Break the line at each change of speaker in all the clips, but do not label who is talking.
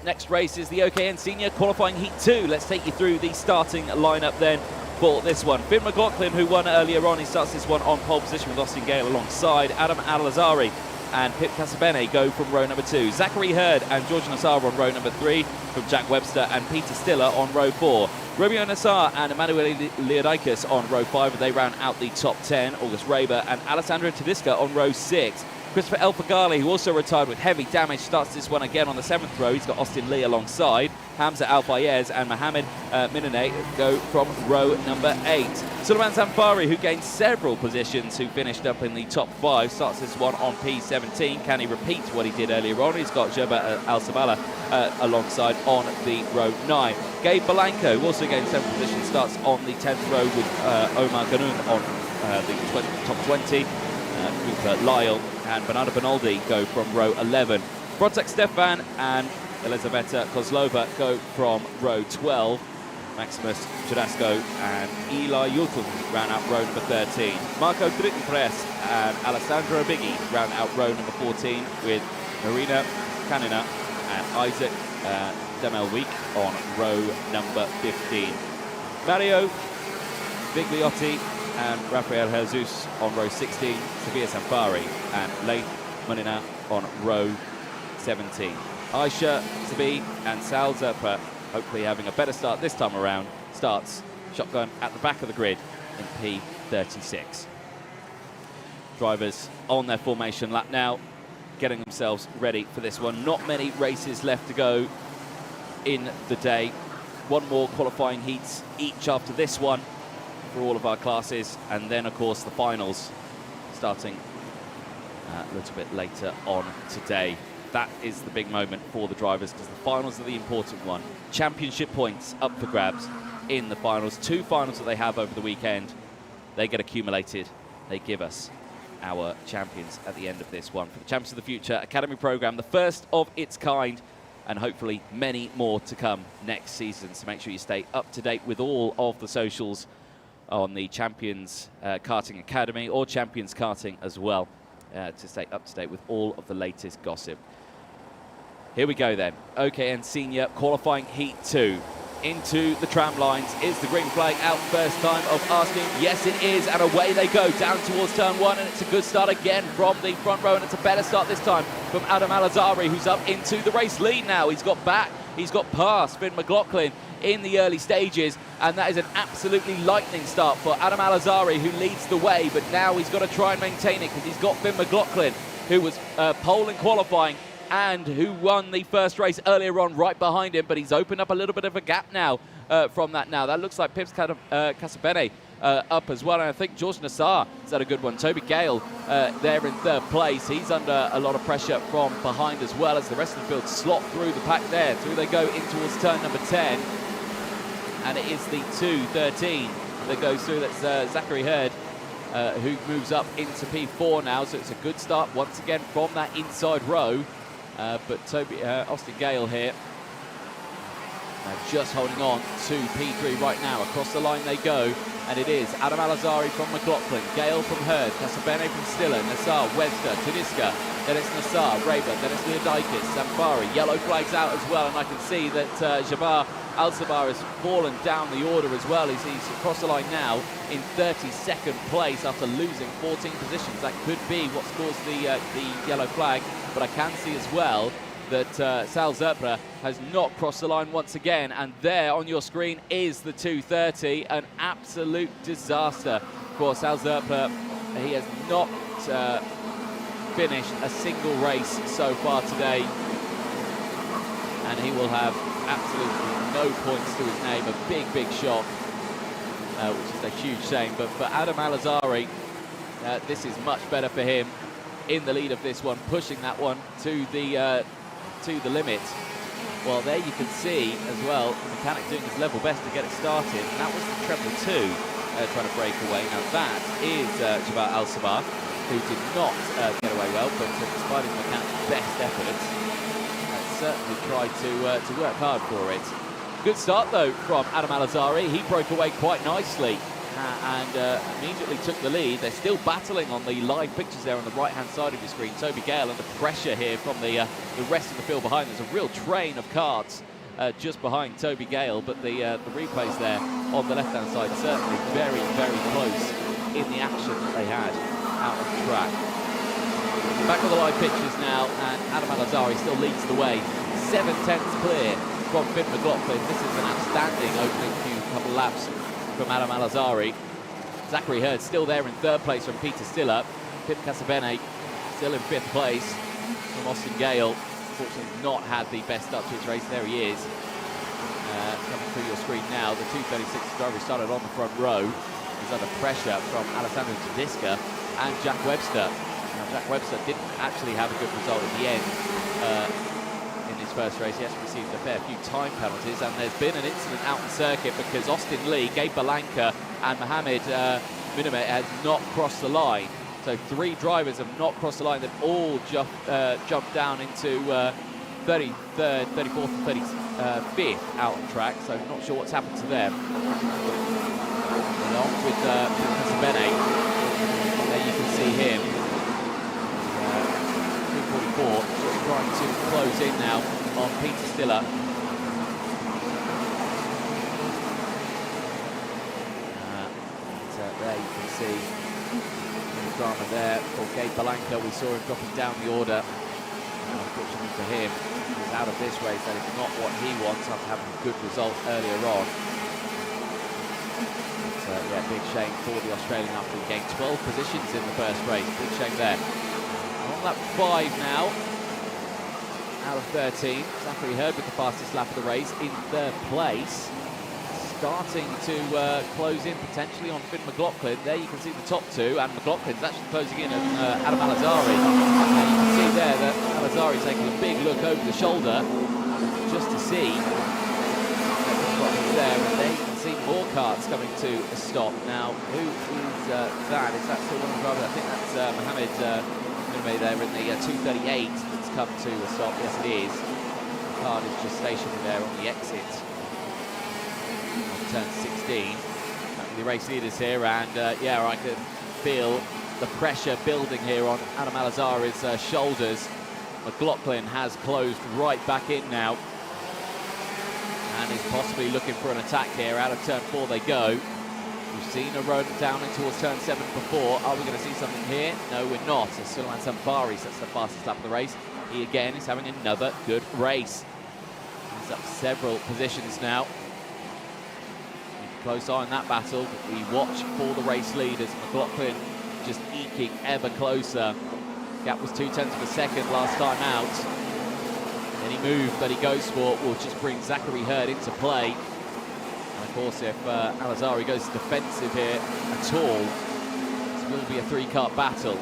next race is the OKN Senior Qualifying Heat 2. Let's take you through the starting lineup then for this one. Finn McLaughlin, who won earlier on, he starts this one on pole position with Austin Gale alongside. Adam Al-Azhari and Pip Casabene go from row number 2. Zachary Hurd and George Nassar on row number 3 from Jack Webster and Peter Stiller on row 4. Romeo Nassar and Emmanuel Leodikis on row 5, they round out the top 10. August Raber and Alessandro Tedesca on row 6. Christopher El Fagali, who also retired with heavy damage, starts this one again on the 7th row. He's got Austin Lee alongside. Hamza Al-Fayez and Mohamed Minane go from row number 8. Sulaiman Zamfari, who gained several positions, who finished up in the top 5, starts this one on P17. Can he repeat what he did earlier on? He's got Gerba Al-Sabala alongside on the row 9. Gabe Balanco, who also gained 7 positions, starts on the 10th row with Omar Ganoun on the top 20. Cooper Lyle and Bernardo Bonaldi go from row 11. Brotek Stefan and Elizaveta Kozlova go from row 12. Maximus Chudasco and Eli Yutul round out row number 13. Marco Drittenpress and Alessandro Biggie round out row number 14 with Marina Canina and Isaac Demelweek on row number 15. Mario Bigliotti and Rafael Jesus on row 16, Sevilla Sanfari and Leith Munina on row 17. Aisha Sabi and Sal Zerpa, hopefully having a better start this time around, starts shotgun at the back of the grid in P36. Drivers on their formation lap now, getting themselves ready for this one. Not many races left to go in the day. One more qualifying heats each after this one for all of our classes, and then of course the finals starting a little bit later on today. That is the big moment for the drivers, because the finals are the important one. Championship points up for grabs in the finals. 2 finals that they have over the weekend, they get accumulated. They give us our champions at the end of this one for the Champions of the Future Academy program, the first of its kind, and hopefully many more to come next season. So make sure you stay up to date with all of the socials on the Champions Karting Academy or Champions Karting as well, to stay up to date with all of the latest gossip. Here we go then. OKN Senior Qualifying Heat 2. Into the tram lines. Is the green flag out first time of asking? Yes, it is, and away they go down towards turn 1, and it's a good start again from the front row, and it's a better start this time from Adam Al-Azhari, who's up into the race lead now. He's got back, he's got past Finn McLaughlin in the early stages, and that is an absolutely lightning start for Adam Al-Azhari, who leads the way, but now he's got to try and maintain it, because he's got Finn McLaughlin, who was pole in qualifying and who won the first race earlier on right behind him, but he's opened up a little bit of a gap now from that now. That looks like Pips Casabene up as well, and I think George Nassar has had a good one. Toby Gale there in 3rd place. He's under a lot of pressure from behind as well, as the rest of the field slot through the pack there. Through they go in towards turn number 10, and it is the 2:13 that goes through. That's Zachary Hurd, who moves up into P4 now, so it's a good start once again from that inside row. But Austin Gale here just holding on to P3 right now. Across the line they go, and it is Adam Al-Azhari from McLaughlin, Gale from Hurd, Casabene from Stiller, Nassar, Webster, Tedesca, then it's Nassar, Raber, then it's Leodikis, Zamfari. Yellow flags out as well, and I can see that Jabbar Al-Sabah has fallen down the order as well. He's across the line now in 32nd place after losing 14 positions. That could be what's caused the yellow flag, but I can see as well that Sal Zerpa has not crossed the line once again, and there on your screen is the 2:30. An absolute disaster for Sal Zerpa. He has not finished a single race so far today, and he will have absolutely no points to his name. A big shock, which is a huge shame. But for Adam Al-Azhari, this is much better for him in the lead of this one, pushing that one to the limit. Well, there you can see as well the mechanic doing his level best to get it started, and that was the treble 2 trying to break away. Now that is Jabbar Al-Sabah, who did not get away well, but despite his mechanic's best efforts, certainly tried to work hard for it. Good start though from Adam Al-Azhari. He broke away quite nicely and immediately took the lead. They're still battling on the live pictures there on the right-hand side of your screen. Toby Gale under pressure here from the rest of the field behind. There's a real train of karts just behind Toby Gale, but the replays there on the left-hand side certainly very, very close in the action that they had out on track. Back to the live pictures now, and Adam Al-Azhari still leads the way. 7/10 clear from Finn McLaughlin. This is an outstanding opening few couple laps from Adam Al-Azhari. Zachary Hurd still there in third place from Peter Stiller. Pip Casabene still in fifth place from Austin Gale. Unfortunately not had the best start to his race. There he is. Coming through your screen now. The 2:36 driver started on the front row. He's under pressure from Alessandro Tedesca and Jack Webster. Now, Jack Webster didn't actually have a good result at the end in his first race. He actually received a fair few time penalties, and there's been an incident out on circuit because Austin Lee, Gabe Balanka and Mohamed Miname had not crossed the line. So 3 drivers have not crossed the line. They've all jumped down into 33rd, 34th and 35th out on track. So not sure what's happened to them. Along with Casabene, there you can see him. 2:44, just trying to close in now on Peter Stiller. There you can see the drama there for Gabe Balanka. We saw him dropping down the order. Unfortunately for him, he's out of this race. That is not what he wants after having a good result earlier on. But, yeah, big shame for the Australian after he gained 12 positions in the first race. Big shame there. On lap 5 now, out of 13. Zachary Hurd with the fastest lap of the race in third place. Starting to close in potentially on Finn McLaughlin. There you can see the top 2, and McLaughlin's actually closing in on Adam Al-Azhari. And you can see there that Al-Azhari taking a big look over the shoulder just to see McLaughlin's there, and there you can see more karts coming to a stop. Now, who is that? Is that still one of the drivers? I think that's Mohamed Miname there in the 2:38 that's come to a stop. Yes, it is. The car is just stationary there on the exit. Turn 16, the race leaders here, and yeah, I could feel the pressure building here on Adam Al-Azhari's shoulders. McLaughlin has closed right back in now, and is possibly looking for an attack here. Out of turn 4 they go. We've seen a road down in towards turn 7 before. Are we going to see something here? No, we're not. It's Sulaiman Samparis, that's the fastest lap of the race. He again is having another good race. He's up several positions now. Close eye on that battle, but we watch for the race leaders. McLaughlin just eking ever closer. Gap was 0.2 of a second last time out. Any move that he goes for will just bring Zachary Hurd into play. And of course, if Al-Azhari goes defensive here at all, this will be a 3-kart battle.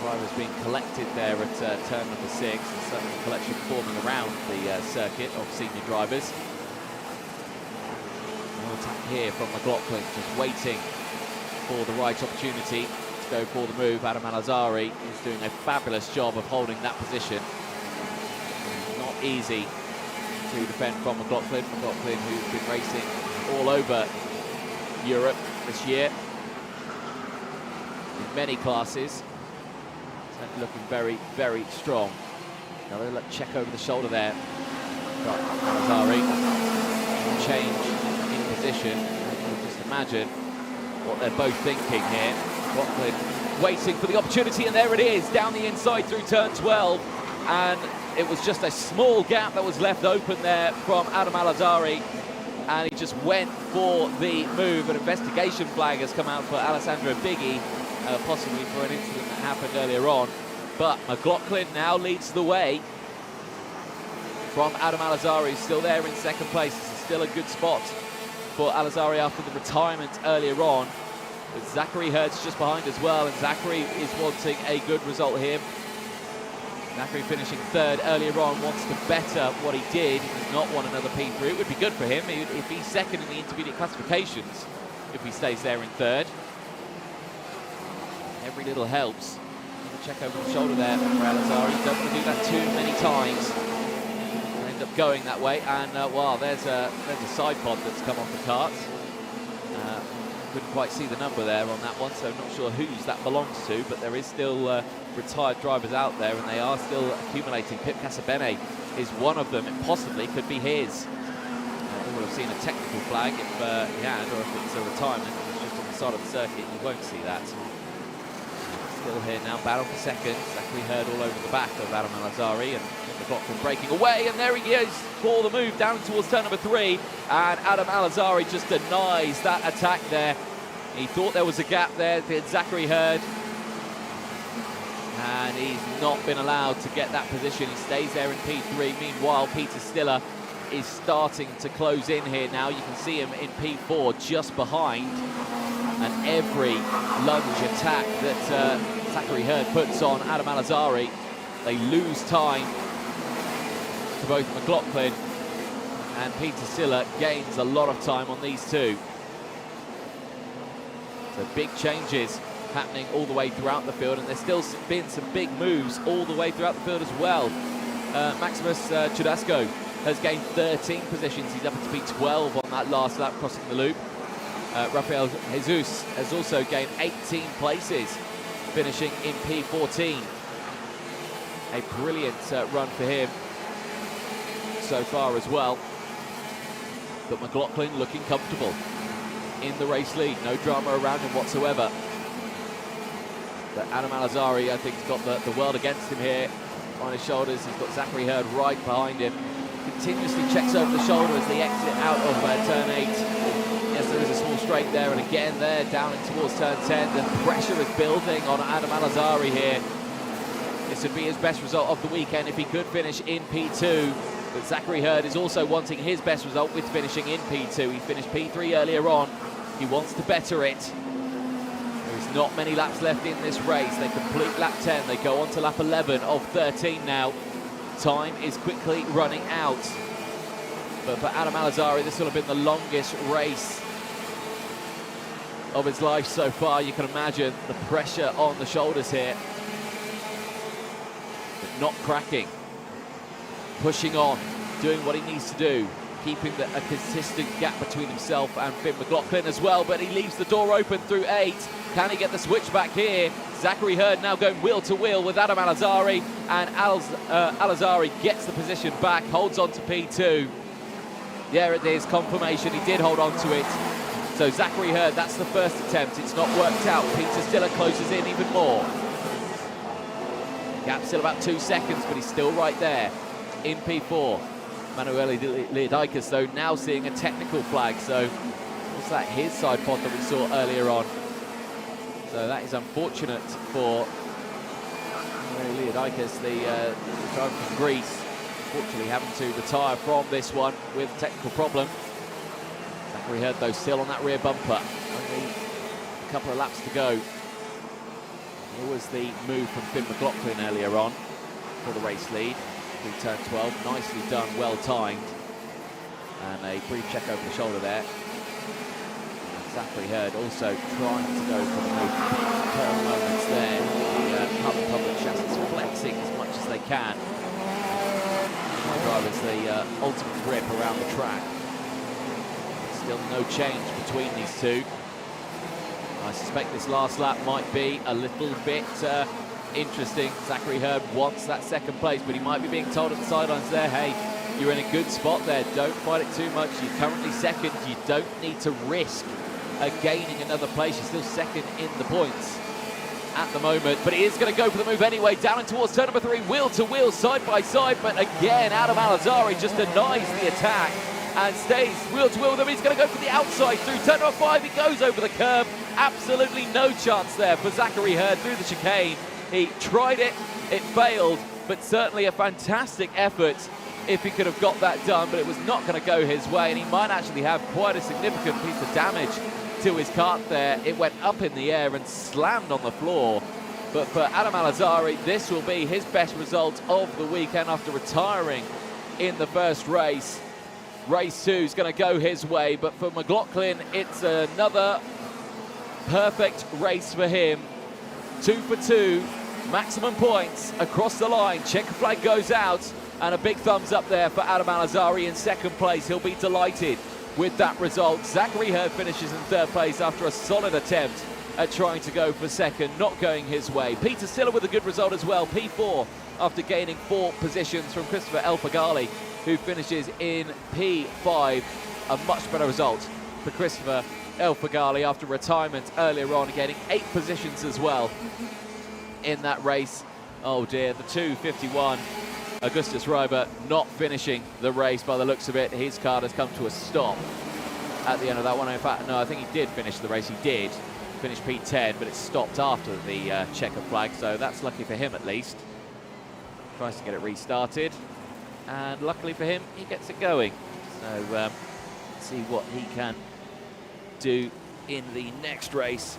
Drivers being collected there at turn number 6, and certainly a collection forming around the circuit of senior drivers. Attack here from McLaughlin, just waiting for the right opportunity to go for the move. Adam Al-Azhari is doing a fabulous job of holding that position. Not easy to defend from McLaughlin. McLaughlin, who's been racing all over Europe this year in many classes. Certainly looking very, very strong. Another check over the shoulder there. Got Al-Azhari. Change position. Just imagine what they're both thinking here. McLaughlin waiting for the opportunity, and there it is, down the inside through turn 12, and it was just a small gap that was left open there from Adam Al-Azhari, and he just went for the move. An investigation flag has come out for Alessandro Biggie, possibly for an incident that happened earlier on, but McLaughlin now leads the way from Adam Al-Azhari, still there in second place. This is still a good spot for Al-Azhari after the retirement earlier on. But Zachary Hurd's just behind as well, and Zachary is wanting a good result here. Zachary finishing third earlier on, wants to better what he did. He does not want another P3. It would be good for him if he's second in the intermediate classifications, if he stays there in third. Every little helps. Check over the shoulder there for Al-Azhari. Don't want to do that too many times. Up going that way, and wow, there's a side pod that's come off the kart. couldn't quite see the number there on that one, so not sure whose that belongs to, but there is still retired drivers out there, and they are still accumulating. Pip Casabene is one of them. It possibly could be his. We will have seen a technical flag if he had, or if it's a retirement. It's just on the side of the circuit, you won't see that. Still here now, battle for second. Zachary Hurd all over the back of Adam Al-Azari, and McLaughlin breaking away, and there he is for the move down towards turn number 3, and Adam Al-Azari just denies that attack there. He thought there was a gap there, did Zachary Hurd, and he's not been allowed to get that position. He stays there in P3. Meanwhile, Peter Stiller is starting to close in here now. You can see him in P4 just behind, and every lunge attack that Zachary Hurd puts on Adam Al-Azari, they lose time to both McLaughlin, and Peter Stiller gains a lot of time on these two. So big changes happening all the way throughout the field, and there's still been some big moves all the way throughout the field as well. Maximus Chudasco has gained 13 positions. He's up to P12 on that last lap crossing the loop. Rafael Jesus has also gained 18 places, finishing in P14. A brilliant run for him so far as well. But McLaughlin looking comfortable in the race lead. No drama around him whatsoever. But Adam Al-Azari, I think, has got the world against him here on his shoulders. He's got Zachary Hurd right behind him. Continuously checks over the shoulder as they exit out of turn 8. Yes, there is a small straight there, and again there down in towards turn 10. The pressure is building on Adam Al-Azari here. This would be his best result of the weekend if he could finish in P2. But Zachary Hurd is also wanting his best result with finishing in P2. He finished P3 earlier on. He wants to better it. There's not many laps left in this race. They complete lap 10. They go on to lap 11 of 13 now. Time is quickly running out. But for Adam Al-Azari, this will have been the longest race of his life so far. You can imagine the pressure on the shoulders here. But not cracking. Pushing on, doing what he needs to do, keeping a consistent gap between himself and Finn McLaughlin as well, but he leaves the door open through 8. Can he get the switch back here? Zachary Hurd now going wheel to wheel with Adam Al-Azari, and Al-Azari gets the position back, holds on to P2. There it is, confirmation, he did hold on to it. So Zachary Hurd, that's the first attempt, it's not worked out. Peter Stiller closes in even more. Gap still about 2 seconds, but he's still right there in P4. Manuel Leodikis, though, now seeing a technical flag. So what's that, his side pod that we saw earlier on? So that is unfortunate for Manuel Leodikis, the driver from Greece, unfortunately having to retire from this one with a technical problem. Zachary Hurd, though, still on that rear bumper. Only a couple of laps to go. Here was the move from Finn McLaughlin earlier on for the race lead. Through turn 12, nicely done, well timed, and a brief check over the shoulder there. And Zachary Hurd also trying to go for the move. Curve moments there, the carbon public chassis flexing as much as they can. The drivers the ultimate grip around the track. Still no change between these two. I suspect this last lap might be a little bit interesting. Zachary Hurd wants that second place, but he might be being told at the sidelines there, hey, you're in a good spot there, don't fight it too much, you're currently second, you don't need to risk gaining another place, you're still second in the points at the moment, but he is going to go for the move anyway, down and towards turn number 3, wheel to wheel, side by side, but again, Adam Al-Azari just denies the attack and stays wheel to wheel with him. He's going to go for the outside through turn number 5, he goes over the curb, absolutely no chance there for Zachary Hurd through the chicane. He tried it, it failed, but certainly a fantastic effort if he could have got that done, but it was not going to go his way, and he might actually have quite a significant piece of damage to his kart there. It went up in the air and slammed on the floor. But for Adam Al-Azari, this will be his best result of the weekend after retiring in the first race. Race 2 is going to go his way, but for McLaughlin, it's another perfect race for him. 2 for 2, maximum points across the line. Checker flag goes out, and a big thumbs up there for Adam Al-Azari in second place. He'll be delighted with that result. Zachary Hurd finishes in third place after a solid attempt at trying to go for second, not going his way. Peter Stiller with a good result as well, P4, after gaining 4 positions from Christopher El-Faghali, who finishes in P5. A much better result for Christopher El-Faghali after retirement earlier on, gaining 8 positions as well in that race. Oh dear, the 2:51. Augustus Reiber not finishing the race by the looks of it. His car has come to a stop at the end of that one. In fact, no, I think he did finish the race. He did finish P10, but it stopped after the checker flag, so that's lucky for him at least. Tries to get it restarted, and luckily for him, he gets it going. So let's see what he can do in the next race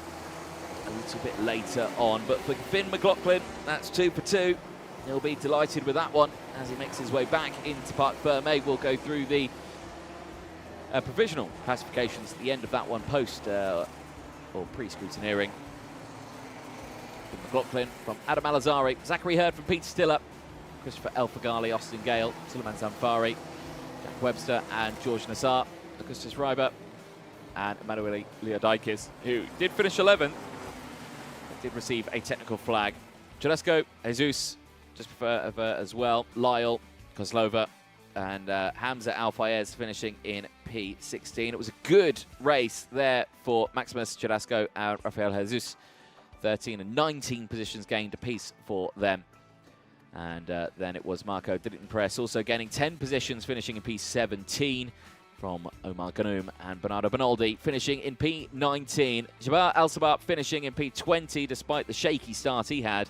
a little bit later on. But for Finn McLaughlin, that's 2 for 2. He'll be delighted with that one as he makes his way back into Parc Fermé. We'll go through the provisional classifications at the end of that one, post or pre-scrutineering. Finn McLaughlin from Adam Al-Azhari, Zachary Hurd from Peter Stiller, Christopher El-Faghali, Austin Gale, Suleiman Zamfari, Jack Webster and George Nassar, Augustus Reiber and Emanuele Leodikis, who did finish 11th, but did receive a technical flag. Jadesco, Jesus, just as well, Lyle, Kozlova, and Hamza Al-Fayez finishing in P16. It was a good race there for Maximus Jadesco and Rafael Jesus. 13 and 19 positions gained apiece for them. And then it was Marco didn't press, also gaining 10 positions, finishing in P17 from Omar Ganoum, and Bernardo Bonaldi finishing in P19. Jabbar Al-Sabah finishing in P20 despite the shaky start he had